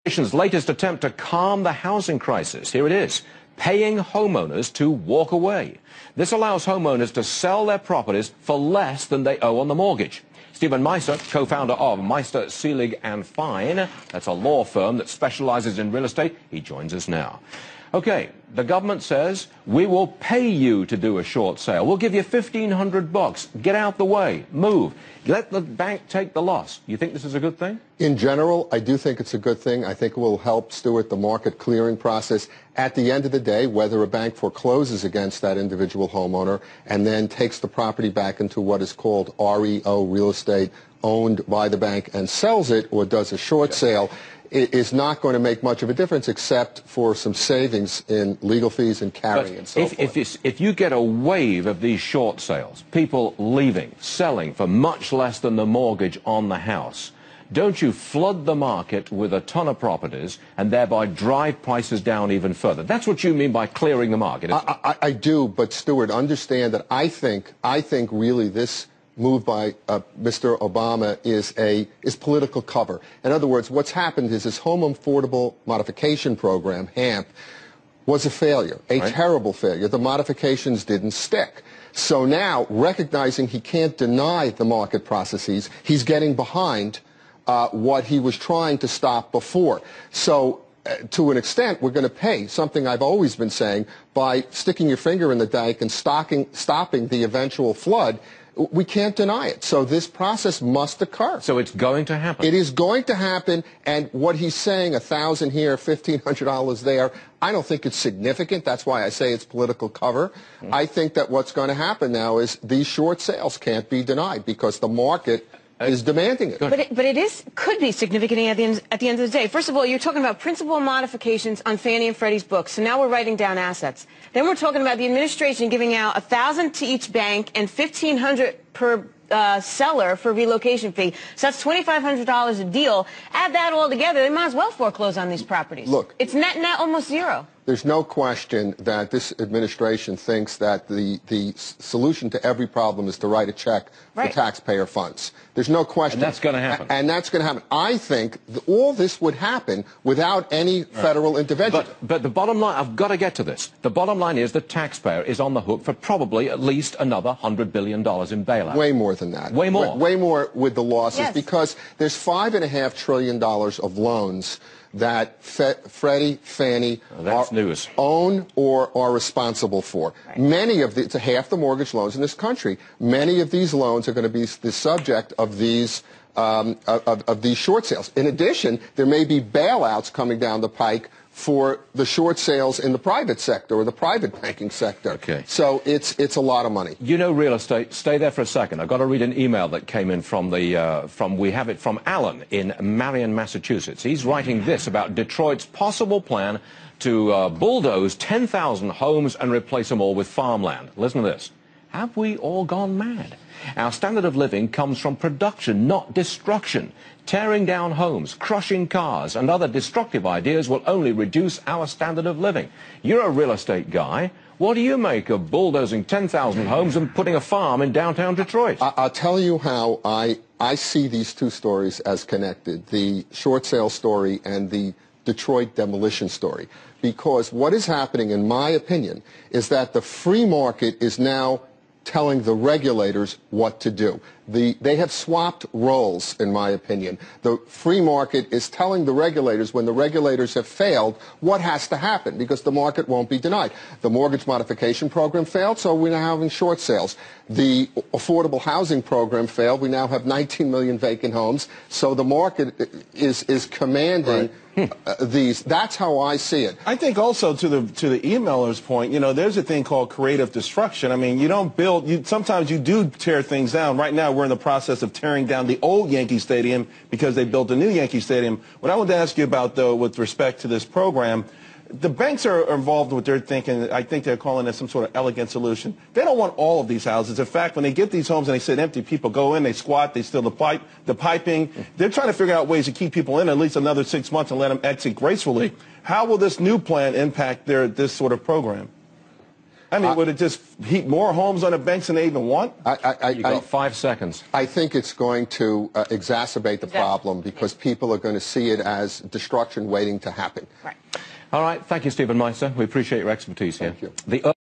Nation's latest attempt to calm the housing crisis. Here it is, paying homeowners to walk away. This allows homeowners to sell their properties for less than they owe on the mortgage. Stephen Meister, co-founder of Meister, Seelig and Fine, that's a law firm that specializes in real estate, he joins us now. Okay, the government says, we will pay you to do a short sale. We'll give you $1,500. Get out the way. Move. Let the bank take the loss. You think this is a good thing? In general, I do think it's a good thing. I think it will help steward the market clearing process. At the end of the day, whether a bank forecloses against that individual homeowner and then takes the property back into what is called REO, real estate, owned by the bank, and sells it or does a short sale, is not going to make much of a difference except for some savings in legal fees and carrying and so forth. If you get a wave of these short sales, people leaving, selling for much less than the mortgage on the house, don't you flood the market with a ton of properties and thereby drive prices down even further? That's what you mean by clearing the market. I do, but Stuart, understand that I think really this move by Mr. Obama is political cover. In other words, what's happened is this Home Affordable Modification Program, HAMP, was a failure, a terrible failure. The modifications didn't stick. So now, recognizing he can't deny the market processes, he's getting behind what he was trying to stop before. So to an extent, we're going to pay something I've always been saying by sticking your finger in the dike and stopping the eventual flood. We can't deny it. So this process must occur. So it's going to happen. It is going to happen. And what he's saying, $1,000 here, $1,500 there, I don't think it's significant. That's why I say it's political cover. I think that what's going to happen now is these short sales can't be denied because the market is demanding it. But it could be significant at the end of the day. First of all, you're talking about principal modifications on Fannie and Freddie's books. So now we're writing down assets. Then we're talking about the administration giving out $1,000 to each bank and $1,500 per seller for relocation fee. So that's $2,500 a deal. Add that all together, they might as well foreclose on these properties. Look, it's net almost zero. There's no question that this administration thinks that the solution to every problem is to write a check for taxpayer funds. There's no question. And that's going to happen. And that's going to happen. I think all this would happen without any federal intervention. But the bottom line, I've got to get to this. The bottom line is the taxpayer is on the hook for probably at least another $100 billion in bailout. Way more than that. Way more. Way more with the losses because there's $5.5 trillion of loans that Freddie, Fannie own or are responsible for. Many of it's half the mortgage loans in this country. Many of these loans are going to be the subject of these short sales. In addition, there may be bailouts coming down the pike for the short sales in the private sector or the private banking sector. Okay. So it's a lot of money. You know real estate. Stay there for a second. I've got to read an email that came in from we have it from Alan in Marion, Massachusetts. He's writing this about Detroit's possible plan to bulldoze 10,000 homes and replace them all with farmland. Listen to this. Have we all gone mad? Our standard of living comes from production, not destruction. Tearing down homes, crushing cars, and other destructive ideas will only reduce our standard of living. You're a real estate guy. What do you make of bulldozing 10,000 homes and putting a farm in downtown Detroit? I'll tell you how I see these two stories as connected, the short sale story and the Detroit demolition story. Because what is happening, in my opinion, is that the free market is now telling the regulators what to do. They have swapped roles, in my opinion. The free market is telling the regulators, when the regulators have failed, what has to happen, because the market won't be denied. The mortgage modification program failed, so we're now having short sales. The affordable housing program failed. We now have 19 million vacant homes, so the market is commanding these. That's how I see it. I think also to the emailer's point, you know, there's a thing called creative destruction. I mean, you don't build, sometimes you do tear things down. Right now we're in the process of tearing down the old Yankee Stadium because they built a new Yankee Stadium. What I wanted to ask you about, though, with respect to this program, the banks are involved in what they're thinking. I think they're calling it some sort of elegant solution. They don't want all of these houses. In fact, when they get these homes and they sit empty, people go in, they squat, they steal the piping. They're trying to figure out ways to keep people in at least another 6 months and let them exit gracefully. How will this new plan impact this sort of program? I mean, would it just heap more homes on the banks than they even want? You got 5 seconds. I think it's going to exacerbate the problem because people are going to see it as destruction waiting to happen. Right. All right. Thank you, Stephen Meister. We appreciate your expertise here. Thank you.